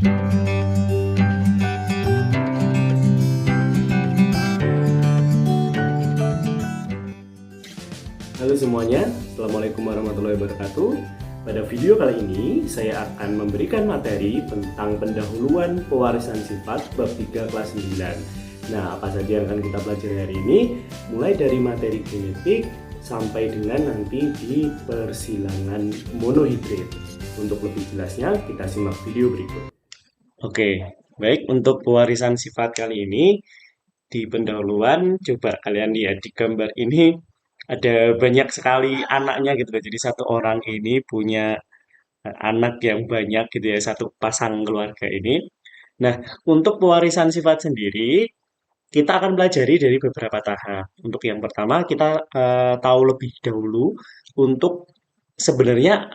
Halo semuanya, Assalamualaikum warahmatullahi wabarakatuh. Pada video kali ini, saya akan memberikan materi tentang pendahuluan pewarisan sifat bab 3 kelas 9. Nah, apa saja yang akan kita pelajari hari ini? Mulai dari materi genetik sampai dengan nanti di persilangan monohidrid. Untuk lebih jelasnya, kita simak video berikut. Oke, baik, untuk pewarisan sifat kali ini, di pendahuluan, coba kalian lihat di gambar ini, ada banyak sekali anaknya gitu loh. Jadi satu orang ini punya anak yang banyak gitu ya, satu pasang keluarga ini. Nah, untuk pewarisan sifat sendiri, kita akan pelajari dari beberapa tahap. Untuk yang pertama, kita tahu lebih dahulu untuk sebenarnya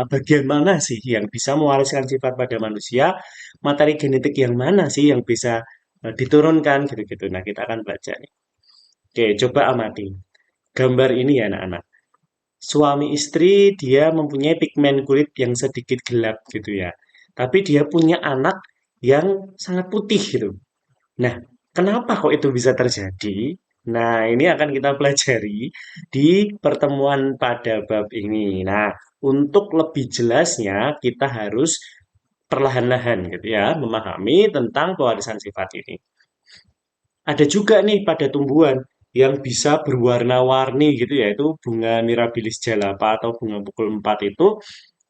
bagian mana sih yang bisa mewariskan sifat pada manusia, materi genetik yang mana sih yang bisa diturunkan gitu-gitu. Nah, kita akan belajar. Oke, coba amati. Gambar ini ya anak-anak. Suami istri dia mempunyai pigmen kulit yang sedikit gelap gitu ya. Tapi dia punya anak yang sangat putih gitu. Nah, kenapa kok itu bisa terjadi? Nah, ini akan kita pelajari di pertemuan pada bab ini. Nah, untuk lebih jelasnya kita harus perlahan-lahan gitu ya, memahami tentang pewarisan sifat ini. Ada juga nih pada tumbuhan yang bisa berwarna-warni gitu ya, itu bunga Mirabilis jalapa atau bunga pukul 4 itu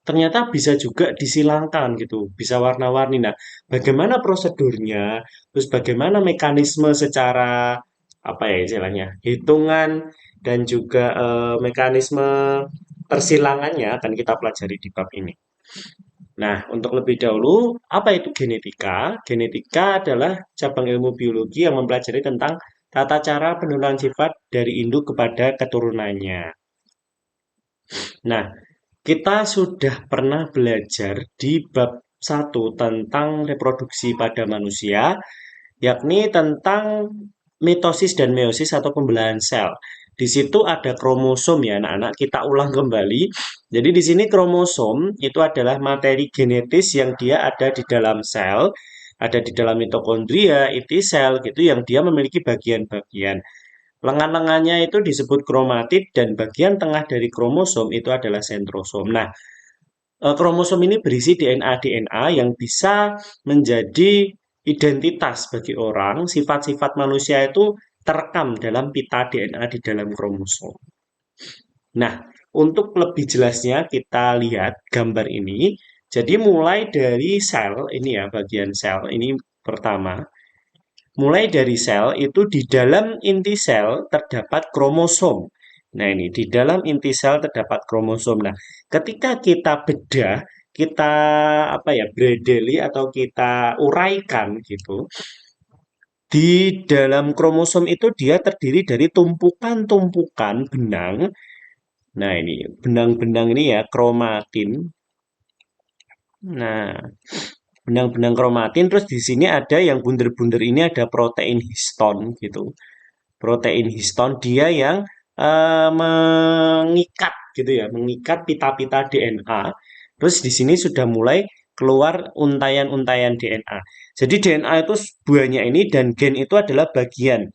ternyata bisa juga disilangkan gitu, bisa warna-warni. Nah, bagaimana prosedurnya, terus bagaimana mekanisme secara apa ya istilahnya, hitungan dan juga mekanisme persilangannya akan kita pelajari di bab ini. Nah, untuk lebih dahulu, apa itu genetika? Genetika adalah cabang ilmu biologi yang mempelajari tentang tata cara penularan sifat dari induk kepada keturunannya. Nah, kita sudah pernah belajar di bab 1 tentang reproduksi pada manusia, yakni tentang mitosis dan meiosis atau pembelahan sel. Di situ ada kromosom ya anak-anak, kita ulang kembali. Jadi di sini kromosom itu adalah materi genetis yang dia ada di dalam sel, ada di dalam mitokondria, inti sel gitu yang dia memiliki bagian-bagian. Lengan-lengannya itu disebut kromatid dan bagian tengah dari kromosom itu adalah sentrosom. Nah, kromosom ini berisi DNA-DNA yang bisa menjadi identitas bagi orang, sifat-sifat manusia itu terekam dalam pita DNA di dalam kromosom. Nah, untuk lebih jelasnya kita lihat gambar ini. Jadi mulai dari sel, ini ya bagian sel, ini pertama. Mulai dari sel itu di dalam inti sel terdapat kromosom. Nah, ini di dalam inti sel terdapat kromosom. Nah, ketika kita bedah, kita apa ya, bredeli atau kita uraikan gitu. Di dalam kromosom itu dia terdiri dari tumpukan-tumpukan benang. Nah, ini benang-benang ini ya kromatin. Nah, benang-benang kromatin terus di sini ada yang bunder-bunder ini ada protein histon gitu. Protein histon dia yang mengikat gitu ya, mengikat pita-pita DNA. Terus di sini sudah mulai keluar untayan-untayan DNA. Jadi DNA itu banyak ini dan gen itu adalah bagian.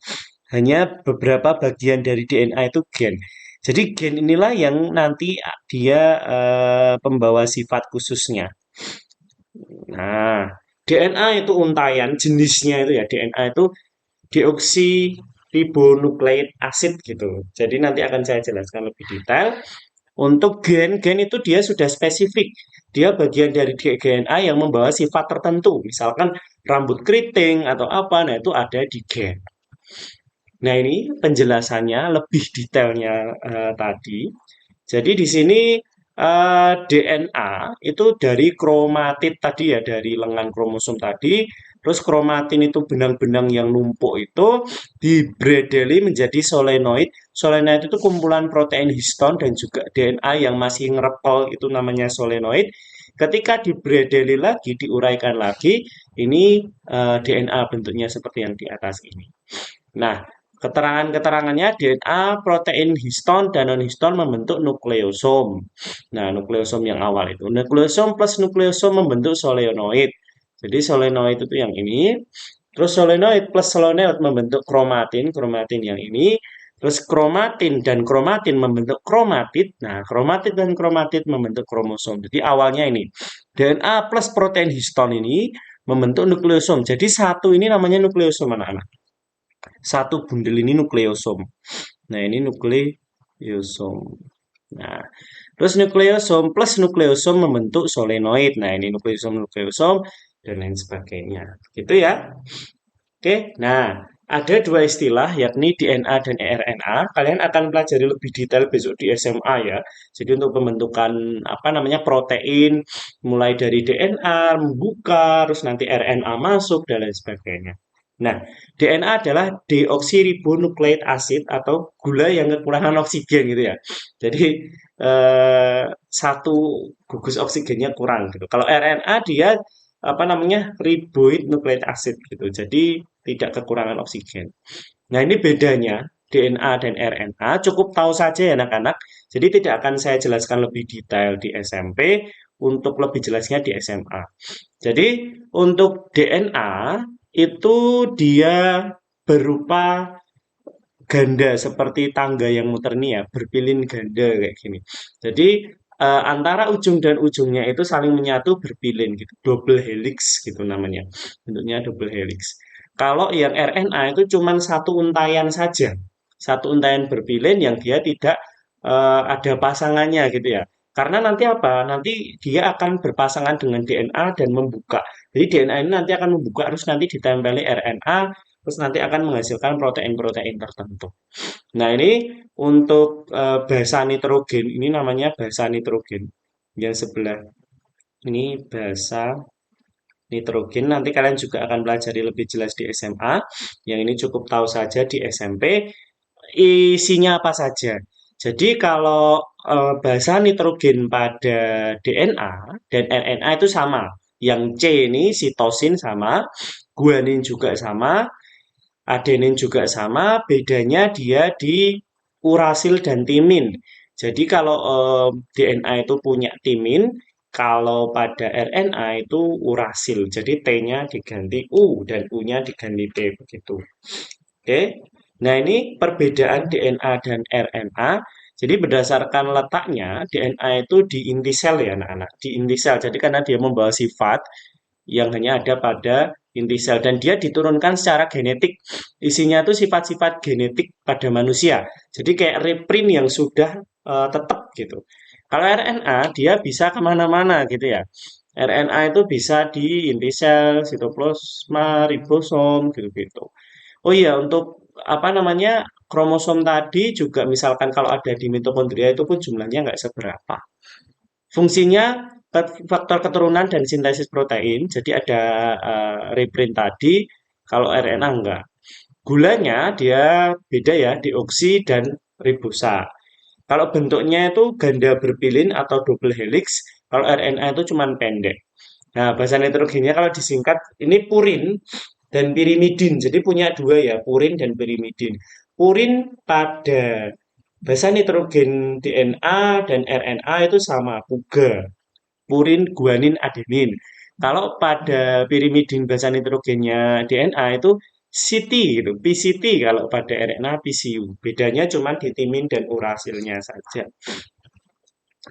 Hanya beberapa bagian dari DNA itu gen. Jadi gen inilah yang nanti dia pembawa sifat khususnya. Nah, DNA itu untayan jenisnya itu ya, DNA itu deoksiribonukleik acid gitu. Jadi nanti akan saya jelaskan lebih detail. Untuk gen itu dia sudah spesifik. Dia bagian dari DNA yang membawa sifat tertentu. Misalkan rambut keriting atau apa, nah itu ada di gen. Nah ini penjelasannya lebih detailnya tadi. Jadi di sini DNA itu dari kromatid tadi ya, dari lengan kromosom tadi. Terus kromatin itu benang-benang yang numpuk itu dibredeli menjadi solenoid. Solenoid itu kumpulan protein histon dan juga DNA yang masih ngerepel itu namanya solenoid. Ketika dibredeli lagi, diuraikan lagi, ini DNA bentuknya seperti yang di atas ini. Nah, keterangan-keterangannya DNA, protein histon, dan non-histon membentuk nukleosom. Nah, nukleosom yang awal itu. Nukleosom plus nukleosom membentuk solenoid. Jadi solenoid itu yang ini. Terus solenoid plus solenoid membentuk kromatin, kromatin yang ini. Terus kromatin dan kromatin membentuk kromatid. Nah, kromatid dan kromatid membentuk kromosom. Jadi awalnya ini DNA plus protein histon ini membentuk nukleosom. Jadi satu ini namanya nukleosom anak-anak. Satu bundel ini nukleosom. Nah, ini nukleosom. Nah, terus nukleosom plus nukleosom membentuk solenoid. Nah, ini nukleosom dan lain sebagainya. Gitu ya. Oke, nah ada dua istilah yakni DNA dan RNA. Kalian akan pelajari lebih detail besok di SMA ya. Jadi untuk pembentukan apa namanya protein mulai dari DNA membuka, terus nanti RNA masuk dan lain sebagainya. Nah, DNA adalah deoksiribonukleik acid atau gula yang kekurangan oksigen gitu ya. Jadi satu gugus oksigennya kurang gitu. Kalau RNA dia apa namanya riboid nucleic acid gitu. Jadi tidak kekurangan oksigen. Nah, ini bedanya DNA dan RNA cukup tahu saja ya anak-anak. Jadi tidak akan saya jelaskan lebih detail di SMP, untuk lebih jelasnya di SMA. Jadi untuk DNA itu dia berupa ganda seperti tangga yang muter nih ya, berpilin ganda kayak gini. Jadi antara ujung dan ujungnya itu saling menyatu berpilin gitu, double helix gitu namanya. Bentuknya double helix. Kalau yang RNA itu cuma satu untayan saja. Satu untayan berpilin yang dia tidak ada pasangannya gitu ya. Karena nanti apa? Nanti dia akan berpasangan dengan DNA dan membuka. Jadi DNA ini nanti akan membuka, harus nanti ditempeli RNA, terus nanti akan menghasilkan protein-protein tertentu. Nah, ini untuk basa nitrogen, ini namanya basa nitrogen. Yang sebelah ini basa nitrogen. Nanti kalian juga akan pelajari lebih jelas di SMA. Yang ini cukup tahu saja di SMP. Isinya apa saja. Jadi kalau basa nitrogen pada DNA dan RNA itu sama. Yang C ini sitosin sama, guanin juga sama, adenin juga sama, bedanya dia di urasil dan timin. Jadi kalau DNA itu punya timin, kalau pada RNA itu urasil. Jadi T-nya diganti U dan U-nya diganti T begitu. Oke. Nah, ini perbedaan DNA dan RNA. Jadi berdasarkan letaknya, DNA itu di inti sel ya anak-anak. Di inti sel. Jadi karena dia membawa sifat yang hanya ada pada inti sel dan dia diturunkan secara genetik. Isinya itu sifat-sifat genetik pada manusia. Jadi kayak reprint yang sudah tetap gitu. Kalau RNA dia bisa kemana-mana gitu ya. RNA itu bisa di inti sel, sitoplasma, ribosom gitu-gitu. Oh iya, untuk apa namanya kromosom tadi juga misalkan kalau ada di mitokondria itu pun jumlahnya nggak seberapa. Fungsinya faktor keturunan dan sintesis protein. Jadi ada reprint tadi, kalau RNA enggak. Gulanya dia beda ya, deoksi dan ribosa. Kalau bentuknya itu ganda berpilin atau double helix, kalau RNA itu cuma pendek. Nah, bahasa nitrogennya kalau disingkat, ini purin dan pirimidin. Jadi punya dua ya, purin dan pirimidin. Purin pada bahasa nitrogen DNA dan RNA itu sama, puga. Purin, guanin, adenin. Kalau pada pirimidin bahasa nitrogennya DNA itu CT gitu, PCT kalau pada RNA PCU. Bedanya cuma di timin dan urasilnya saja.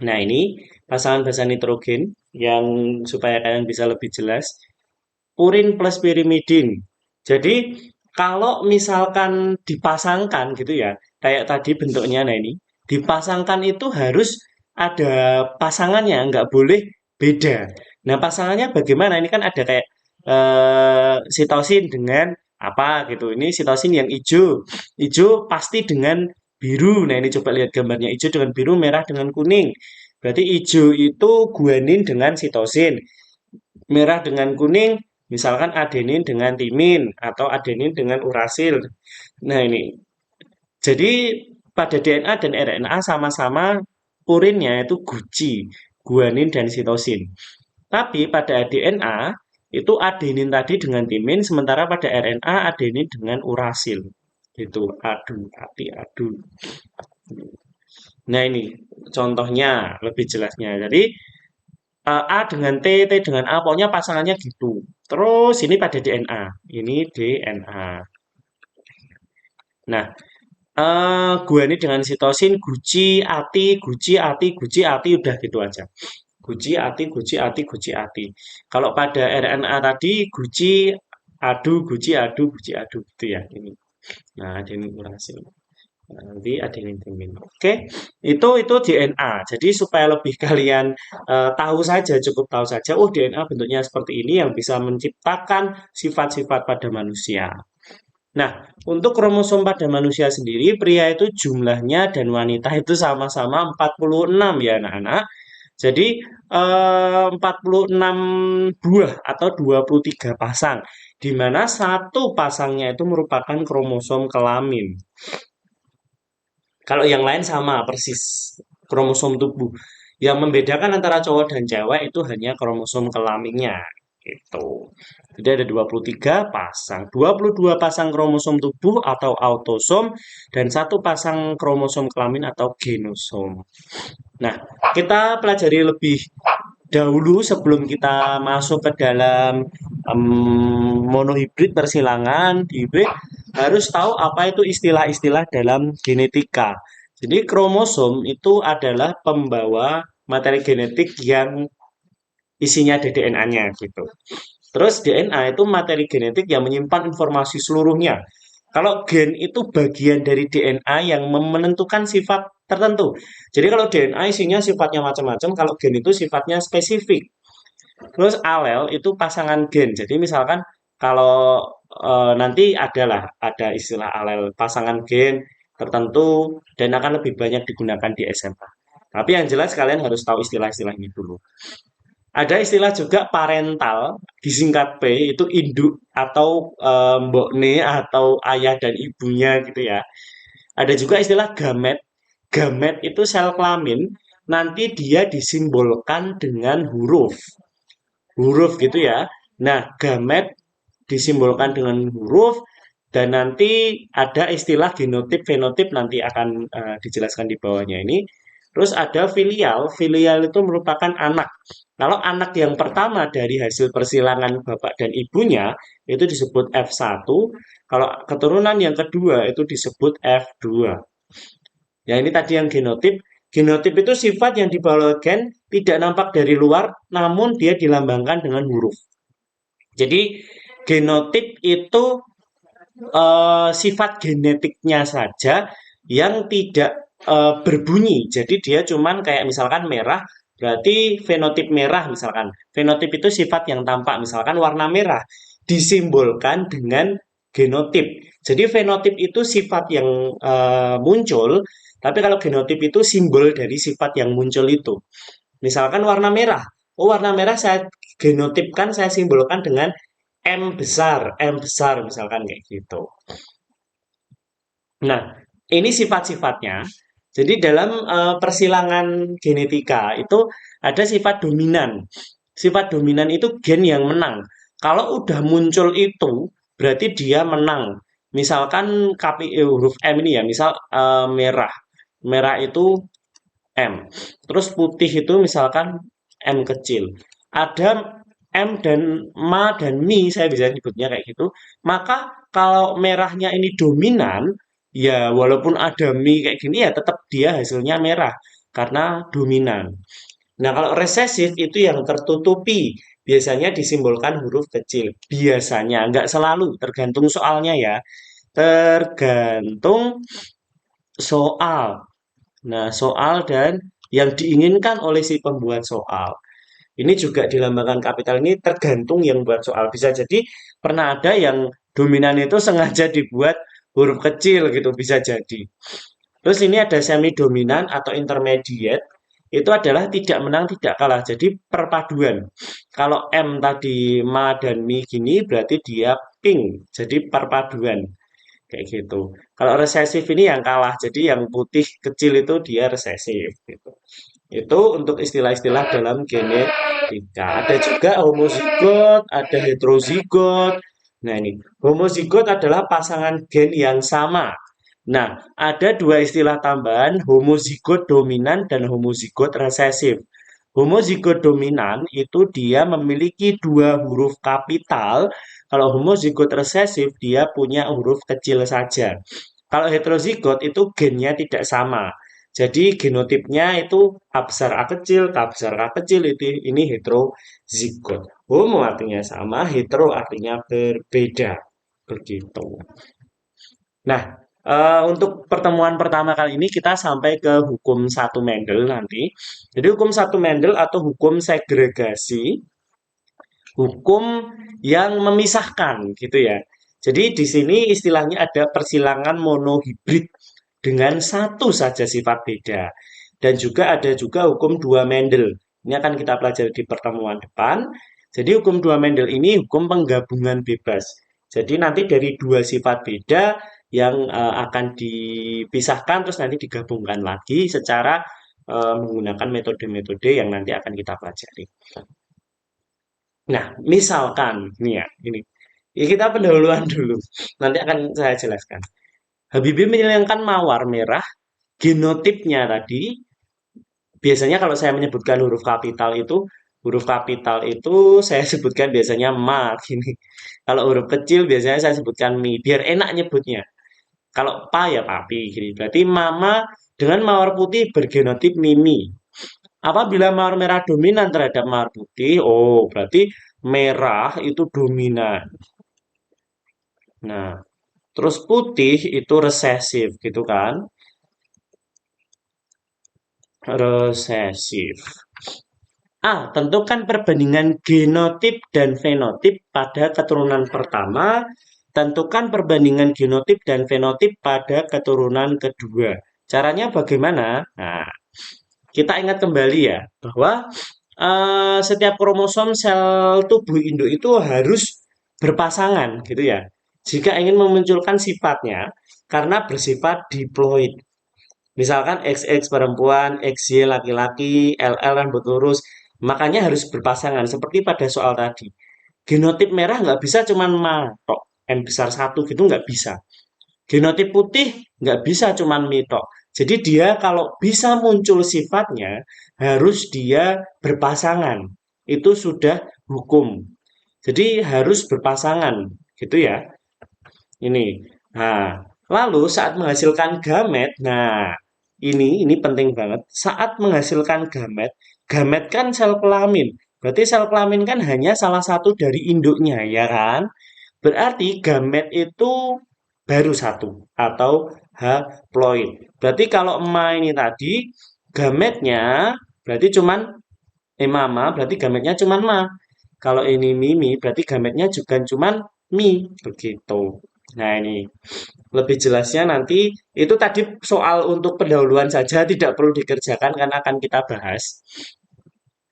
Nah, ini pasangan basa nitrogen yang supaya kalian bisa lebih jelas. Purin plus pirimidin. Jadi, kalau misalkan dipasangkan gitu ya, kayak tadi bentuknya, nah ini, dipasangkan itu harus ada pasangannya, nggak boleh beda. Nah, pasangannya bagaimana? Ini kan ada kayak sitosin dengan apa gitu. Ini sitosin yang hijau. Hijau pasti dengan biru. Nah, ini coba lihat gambarnya. Hijau dengan biru, merah dengan kuning. Berarti hijau itu guanin dengan sitosin. Merah dengan kuning, misalkan adenin dengan timin atau adenin dengan urasil. Nah, ini. Jadi pada DNA dan RNA sama-sama purinnya itu guci, guanin dan sitosin. Tapi pada DNA itu adenin tadi dengan timin, sementara pada RNA adenin dengan urasil. Gitu, adu, adu. Nah, ini contohnya lebih jelasnya. Jadi A dengan T, T dengan A, pokoknya pasangannya gitu. Terus ini pada DNA, ini DNA. Nah, guanine dengan sitosin, Guci, Ati, udah gitu aja. Guci, Ati. Kalau pada RNA tadi, Guci, adu, gitu ya. Ini. Nah, ada ini kurasi. Nah, nanti ada yang timin. Oke, itu DNA. Jadi supaya lebih kalian tahu saja, cukup tahu saja. Oh, DNA bentuknya seperti ini yang bisa menciptakan sifat-sifat pada manusia. Nah, untuk kromosom pada manusia sendiri, pria itu jumlahnya dan wanita itu sama-sama 46 ya anak-anak. Jadi 46 buah atau 23 pasang, di mana satu pasangnya itu merupakan kromosom kelamin. Kalau yang lain sama persis kromosom tubuh. Yang membedakan antara cowok dan cewek itu hanya kromosom kelaminnya. Gitu. Jadi ada 23 pasang. 22 pasang kromosom tubuh atau autosom dan satu pasang kromosom kelamin atau genosom. Nah, kita pelajari lebih dahulu sebelum kita masuk ke dalam monohibrid persilangan hibrid harus tahu apa itu istilah-istilah dalam genetika. Jadi kromosom itu adalah pembawa materi genetik yang isinya ada DNA-nya gitu. Terus DNA itu materi genetik yang menyimpan informasi seluruhnya. Kalau gen itu bagian dari DNA yang menentukan sifat tertentu. Jadi kalau DNA isinya sifatnya macam-macam, kalau gen itu sifatnya spesifik. Terus alel itu pasangan gen. Jadi misalkan kalau nanti ada istilah alel pasangan gen tertentu dan akan lebih banyak digunakan di SMA. Tapi yang jelas kalian harus tahu istilah-istilah ini dulu. Ada istilah juga parental, disingkat P, itu induk atau mbokne atau ayah dan ibunya gitu ya. Ada juga istilah gamet. Gamet itu sel kelamin, nanti dia disimbolkan dengan huruf. Huruf gitu ya. Nah, gamet disimbolkan dengan huruf dan nanti ada istilah genotip, fenotip nanti akan dijelaskan di bawahnya ini. Terus ada filial, filial itu merupakan anak. Kalau anak yang pertama dari hasil persilangan bapak dan ibunya itu disebut F1, kalau keturunan yang kedua itu disebut F2. Ya ini tadi yang genotip. Genotip itu sifat yang dibawa gen tidak nampak dari luar, namun dia dilambangkan dengan huruf. Jadi genotip itu sifat genetiknya saja yang tidak berbunyi. Jadi dia cuman kayak misalkan merah, berarti fenotip merah misalkan. Fenotip itu sifat yang tampak, misalkan warna merah disimbolkan dengan genotip. Jadi fenotip itu sifat yang muncul, tapi kalau genotip itu simbol dari sifat yang muncul itu. Misalkan warna merah. Oh, warna merah saya genotipkan, saya simbolkan dengan M besar misalkan kayak gitu. Nah, ini sifat-sifatnya. Jadi dalam persilangan genetika itu ada sifat dominan. Sifat dominan itu gen yang menang. Kalau udah muncul itu, berarti dia menang. Misalkan KPI huruf M ini ya, misal merah. Merah itu M. Terus putih itu misalkan M kecil. Ada M dan Ma dan Mi, saya bisa nyebutnya kayak gitu. Maka kalau merahnya ini dominan, ya walaupun ada Mi kayak gini ya tetap dia hasilnya merah karena dominan. Nah, kalau resesif itu yang tertutupi. Biasanya disimbolkan huruf kecil. Biasanya, nggak selalu, tergantung soalnya ya. Tergantung soal. Nah, soal dan yang diinginkan oleh si pembuat soal. Ini juga dilambangkan kapital ini tergantung yang buat soal. Bisa jadi pernah ada yang dominan itu sengaja dibuat huruf kecil gitu, bisa jadi. Terus ini ada semi dominan atau intermediate. Itu adalah tidak menang, tidak kalah. Jadi perpaduan. Kalau M tadi Ma dan Mi gini berarti dia pink. Jadi perpaduan. Kayak gitu. Kalau resesif ini yang kalah. Jadi yang putih kecil itu dia resesif gitu. Itu untuk istilah-istilah dalam genetika. Ada juga homozigot, ada heterozigot. Nah ini, homozigot adalah pasangan gen yang sama. Nah, ada dua istilah tambahan, homozigot dominan dan homozigot resesif. Homozigot dominan itu dia memiliki dua huruf kapital. Kalau homozigot resesif dia punya huruf kecil saja. Kalau heterozigot itu gennya tidak sama. Jadi genotipnya itu A besar A kecil, K besar K kecil, itu ini heterozigot. Homo artinya sama, hetero artinya berbeda. Begitu. Nah, untuk pertemuan pertama kali ini kita sampai ke hukum satu Mendel nanti. Jadi hukum satu Mendel atau hukum segregasi, hukum yang memisahkan gitu ya. Jadi di sini istilahnya ada persilangan monohibrid dengan satu saja sifat beda. Dan juga ada juga hukum dua Mendel. Ini akan kita pelajari di pertemuan depan. Jadi hukum dua Mendel ini hukum penggabungan bebas. Jadi nanti dari dua sifat beda yang akan dipisahkan terus nanti digabungkan lagi secara menggunakan metode-metode yang nanti akan kita pelajari. Nah, misalkan nih ya, ini kita pendahuluan dulu. Nanti akan saya jelaskan. Habibie menyilangkan mawar merah, genotipnya tadi biasanya kalau saya menyebutkan huruf kapital itu saya sebutkan biasanya ma gini. Kalau huruf kecil biasanya saya sebutkan mi, biar enak nyebutnya. Kalau pa ya papi gini. Berarti mama dengan mawar putih bergenotip mimi. Apabila mawar merah dominan terhadap mawar putih, oh berarti merah itu dominan. Nah, terus putih itu resesif gitu kan? Resesif. Tentukan perbandingan genotip dan fenotip pada keturunan pertama. Tentukan perbandingan genotip dan fenotip pada keturunan kedua. Caranya bagaimana? Nah, kita ingat kembali ya, bahwa setiap kromosom sel tubuh induk itu harus berpasangan gitu ya. Jika ingin memunculkan sifatnya, karena bersifat diploid. Misalkan XX perempuan, XY laki-laki, LL rambut lurus, makanya harus berpasangan seperti pada soal tadi. Genotip merah nggak bisa cuman ma tok, N besar 1 gitu nggak bisa. Genotip putih nggak bisa cuman mi tok. Jadi dia kalau bisa muncul sifatnya harus dia berpasangan. Itu sudah hukum. Jadi harus berpasangan gitu ya. Ini. Nah, lalu saat menghasilkan gamet, nah ini penting banget. Saat menghasilkan gamet, gamet kan sel kelamin. Berarti sel kelamin kan hanya salah satu dari induknya, ya kan? Berarti gamet itu baru satu atau haploid. Berarti kalau emak ini tadi gametnya berarti cuman mama berarti gametnya cuman ma. Kalau ini mimi berarti gametnya juga cuman mi begitu. Nah, ini lebih jelasnya nanti itu tadi soal untuk pendahuluan saja tidak perlu dikerjakan karena akan kita bahas.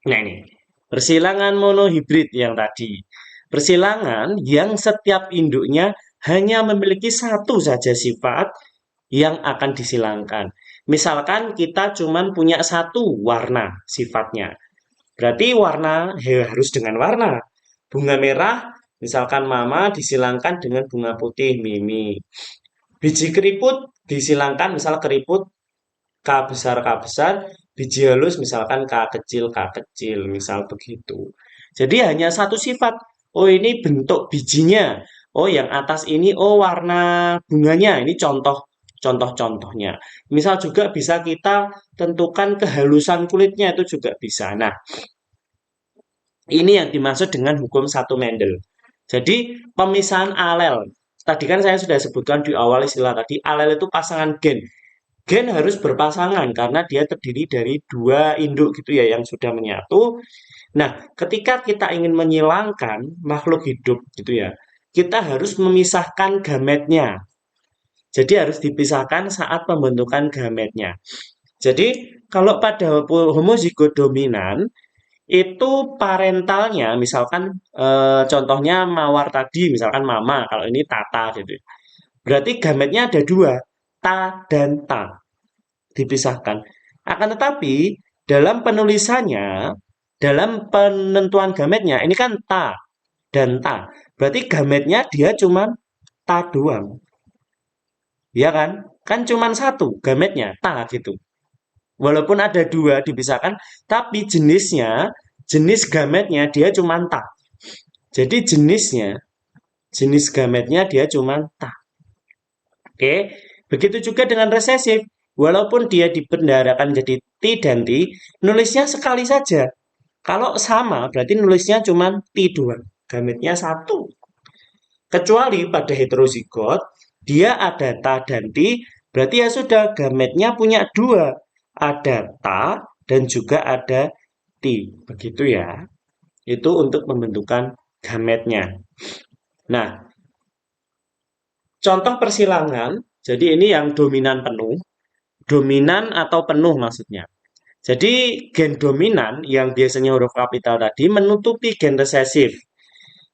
Nah, ini persilangan monohibrid yang tadi. Persilangan yang setiap induknya hanya memiliki satu saja sifat yang akan disilangkan. Misalkan kita cuma punya satu warna sifatnya. Berarti warna harus dengan warna. Bunga merah, misalkan mama disilangkan dengan bunga putih mimi. Biji keriput disilangkan misal keriput K besar K besar, biji halus misalkan K kecil, misal begitu. Jadi hanya satu sifat. Oh ini bentuk bijinya. Oh yang atas ini oh warna bunganya. Ini contoh-contohnya. Misal juga bisa kita tentukan kehalusan kulitnya itu juga bisa. Nah, ini yang dimaksud dengan hukum satu Mendel. Jadi pemisahan alel. Tadi kan saya sudah sebutkan di awal istilah tadi, alel itu pasangan gen. Gen harus berpasangan karena dia terdiri dari dua induk gitu ya yang sudah menyatu. Nah, ketika kita ingin menyilangkan makhluk hidup gitu ya, kita harus memisahkan gametnya. Jadi harus dipisahkan saat pembentukan gametnya. Jadi kalau pada homozigot dominan itu parentalnya misalkan contohnya mawar tadi misalkan mama, kalau ini tata gitu. Berarti gametnya ada dua, ta dan ta dipisahkan. Akan tetapi dalam penulisannya, dalam penentuan gametnya, ini kan ta dan ta. Berarti gametnya dia cuma ta doang. Ya kan? Kan cuma satu gametnya, ta gitu. Walaupun ada dua dipisahkan, tapi jenis gametnya dia cuma tak. Jadi jenis gametnya dia cuma tak. Oke, begitu juga dengan resesif. Walaupun dia dibendarakan jadi T dan T, nulisnya sekali saja. Kalau sama, berarti nulisnya cuma T2. Gametnya satu. Kecuali pada heterozigot, dia ada Ta dan Ti, berarti ya sudah, gametnya punya dua. Ada Ta dan juga ada Ti. Begitu ya. Itu untuk pembentukan gametnya. Nah, contoh persilangan, jadi ini yang dominan penuh. Dominan atau penuh maksudnya. Jadi gen dominan yang biasanya huruf kapital tadi menutupi gen resesif.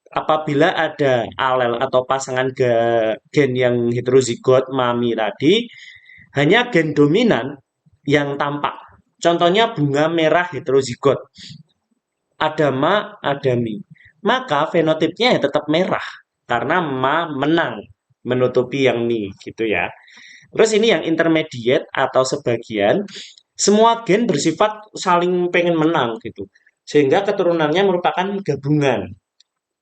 Apabila ada alel atau pasangan gen yang heterozigot mami tadi, hanya gen dominan yang tampak. Contohnya bunga merah heterozigot. Ada ma, ada mi. Maka fenotipnya ya tetap merah. Karena ma menang menutupi yang mi gitu ya. Terus ini yang intermediate atau sebagian. Semua gen bersifat saling pengen menang gitu. Sehingga keturunannya merupakan gabungan.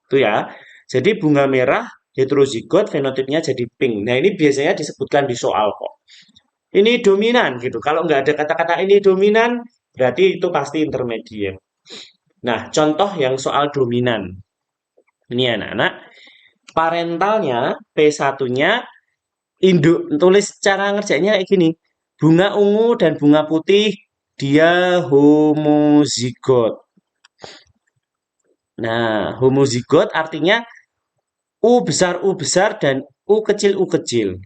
Itu ya. Jadi bunga merah heterozigot fenotipnya jadi pink. Nah, ini biasanya disebutkan di soal kok. Ini dominan gitu. Kalau nggak ada kata-kata ini dominan, berarti itu pasti intermediate. Nah, contoh yang soal dominan. Ini anak-anak, parentalnya P1-nya induk, tulis cara ngerjainnya kayak gini. Bunga ungu dan bunga putih dia homozigot. Nah, homozigot artinya U besar dan U kecil.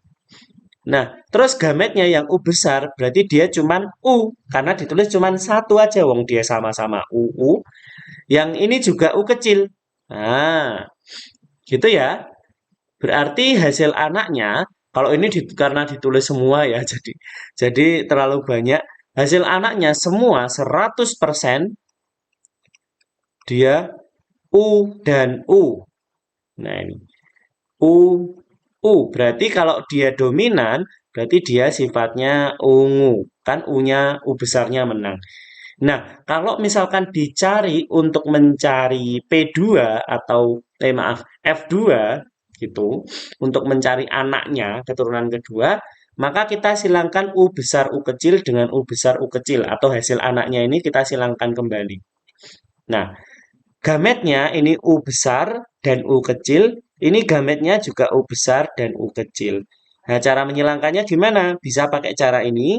Nah, terus gametnya yang U besar berarti dia cuman U karena ditulis cuman satu aja wong dia sama-sama U. Yang ini juga U kecil. Nah, gitu ya. Berarti hasil anaknya kalau ini karena ditulis semua ya jadi terlalu banyak. Hasil anaknya semua 100% dia U dan U. Nah, ini U berarti kalau dia dominan berarti dia sifatnya ungu. Kan U besarnya menang. Nah, kalau misalkan dicari untuk mencari P2 atau maaf, F2 gitu, untuk mencari anaknya keturunan kedua, maka kita silangkan U besar U kecil dengan U besar U kecil atau hasil anaknya ini kita silangkan kembali. Nah, gametnya ini U besar dan U kecil, ini gametnya juga U besar dan U kecil. Nah, cara menyilangkannya gimana? Bisa pakai cara ini.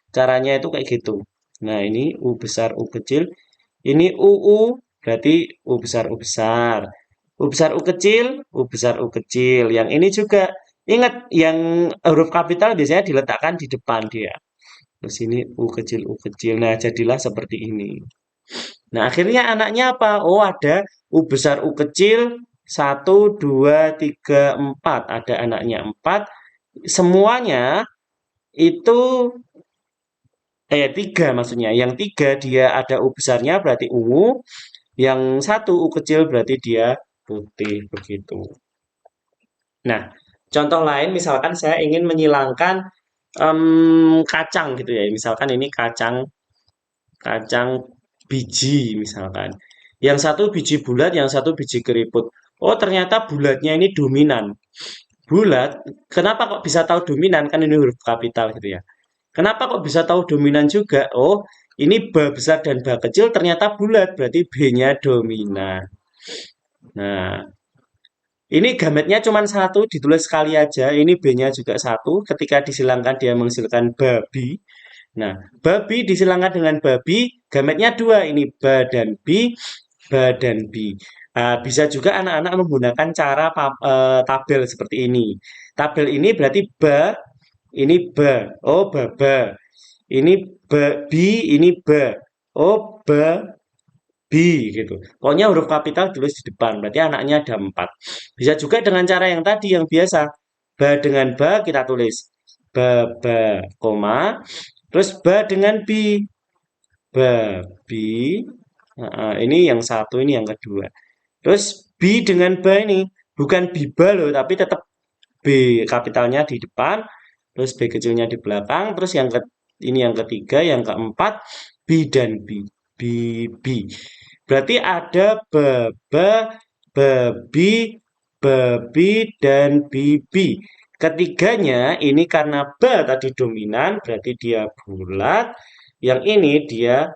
Caranya itu kayak gitu. Nah, ini U besar U kecil. Ini U berarti U besar U besar. U besar U kecil, U besar U kecil. Yang ini juga ingat yang huruf kapital biasanya diletakkan di depan dia. Terus ini U kecil U kecil. Nah, jadilah seperti ini. Nah, akhirnya anaknya apa? Oh, ada U besar U kecil, 1, 2, 3, 4. Ada anaknya 4. Semuanya itu 3 maksudnya. Yang 3 dia ada U besarnya berarti ungu. Yang 1 U kecil berarti dia putih. Begitu. Nah, contoh lain misalkan saya ingin menyilangkan kacang gitu ya. Misalkan ini kacang biji misalkan. Yang satu biji bulat, yang satu biji keriput. Oh, ternyata bulatnya ini dominan. Bulat, kenapa kok bisa tahu dominan? Kan ini huruf kapital gitu ya. Kenapa kok bisa tahu dominan juga? Oh, ini ba besar dan ba kecil ternyata bulat, berarti B-nya dominan. Nah, ini gametnya cuma satu, ditulis sekali aja. Ini B-nya juga satu. Ketika disilangkan dia menghasilkan babi. Nah, babi disilangkan dengan babi, gametnya dua. Ini ba dan bi, ba dan bi. Nah, bisa juga anak-anak menggunakan cara tabel seperti ini. Tabel ini berarti ba, ini ba. Oh, baba. Ini ba, bi, ini ba. Oh, ba, bi gitu. Pokoknya huruf kapital tulis di depan. Berarti anaknya ada 4. Bisa juga dengan cara yang tadi yang biasa. Ba dengan ba kita tulis ba ba koma. Terus ba dengan bi. Ba bi. Nah, ini yang satu, ini yang kedua. Terus bi dengan ba ini bukan biba loh, tapi tetap B kapitalnya di depan, terus B kecilnya di belakang, terus yang Ini yang ketiga, yang keempat B dan B. B, B. Berarti ada bebe, babi, babi, dan bibi. Ketiganya ini karena B tadi dominan, berarti dia bulat. Yang ini dia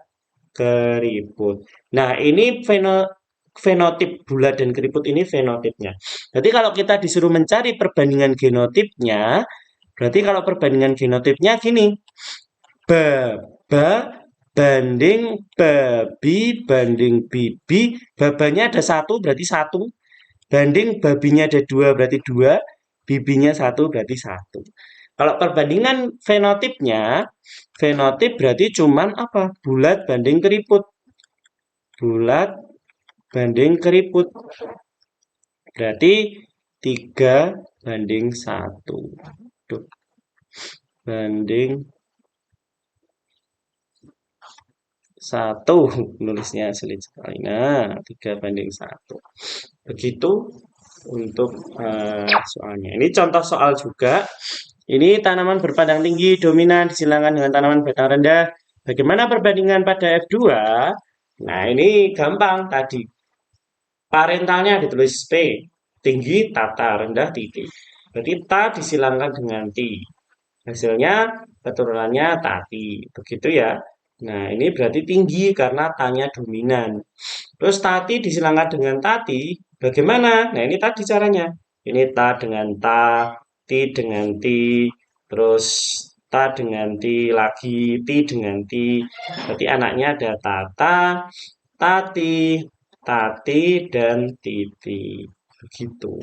keriput. Nah, ini fenotip bulat dan keriput ini fenotipnya. Jadi kalau kita disuruh mencari perbandingan genotipnya, berarti kalau perbandingan genotipnya gini. Baba banding babi banding bibi. Babanya ada satu berarti satu. Banding babinya ada dua berarti dua. Bibinya satu berarti satu. Kalau perbandingan fenotipnya, fenotip berarti cuman apa? Bulat banding keriput. Bulat banding keriput. Berarti 3:1. Banding 1. Nulisnya sulit sekali. Nah, 3:1. Begitu untuk soalnya. Ini contoh soal juga. Ini tanaman berpadang tinggi dominan disilangan dengan tanaman batang rendah. Bagaimana perbandingan pada F2? Nah, ini gampang tadi. Parentalnya ditulis P, tinggi tata, rendah titik. Berarti ta disilangkan dengan ti. Hasilnya keturunannya tati. Begitu ya. Nah, ini berarti tinggi karena tanya dominan. Terus tati disilangkan dengan tati. Bagaimana? Nah, ini tadi caranya. Ini ta dengan ta, ti dengan ti, terus ta dengan ti lagi, ti dengan ti. Berarti anaknya ada tata, tati, tati, dan titi. Begitu.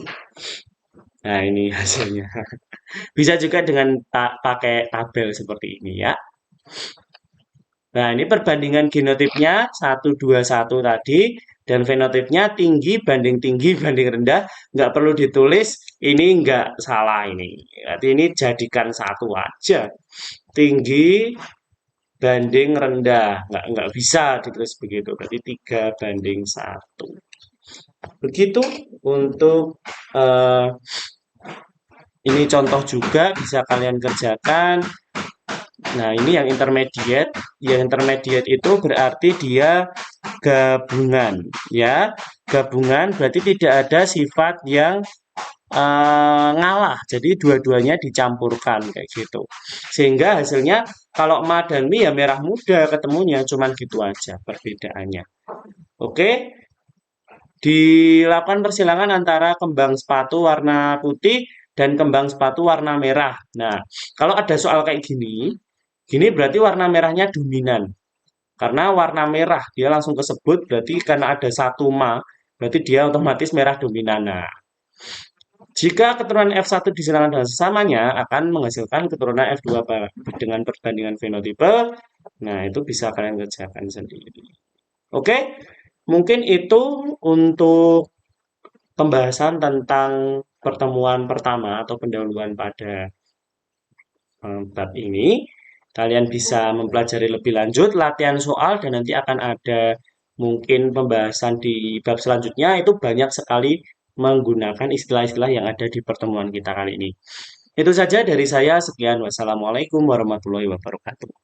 Nah, ini hasilnya. Bisa juga dengan pakai tabel seperti ini ya. Nah, ini perbandingan genotipnya 1, 2, 1 tadi. Dan fenotipnya tinggi banding rendah. Nggak perlu ditulis, ini nggak salah ini. Berarti ini jadikan satu aja. Tinggi banding rendah. Nggak bisa ditulis begitu. Berarti 3:1. Begitu untuk ini contoh juga bisa kalian kerjakan. Nah, ini yang intermediate. Yang intermediate itu berarti dia gabungan, ya. Gabungan berarti tidak ada sifat yang ngalah. Jadi dua-duanya dicampurkan kayak gitu. Sehingga hasilnya kalau ma dan mi ya merah muda ketemunya cuman gitu aja perbedaannya. Oke. Dilakukan persilangan antara kembang sepatu warna putih dan kembang sepatu warna merah. Nah, kalau ada soal kayak gini berarti warna merahnya dominan. Karena warna merah dia langsung kesebut berarti karena ada satu ma, berarti dia otomatis merah dominan. Nah, jika keturunan F1 disilangkan dengan sesamanya akan menghasilkan keturunan F2 dengan perbandingan fenotipe. Nah, itu bisa kalian kerjakan sendiri. Oke, mungkin itu untuk pembahasan tentang pertemuan pertama atau pendahuluan pada bab ini. Kalian bisa mempelajari lebih lanjut latihan soal dan nanti akan ada mungkin pembahasan di bab selanjutnya itu banyak sekali menggunakan istilah-istilah yang ada di pertemuan kita kali ini. Itu saja dari saya. Sekian. Wassalamualaikum warahmatullahi wabarakatuh.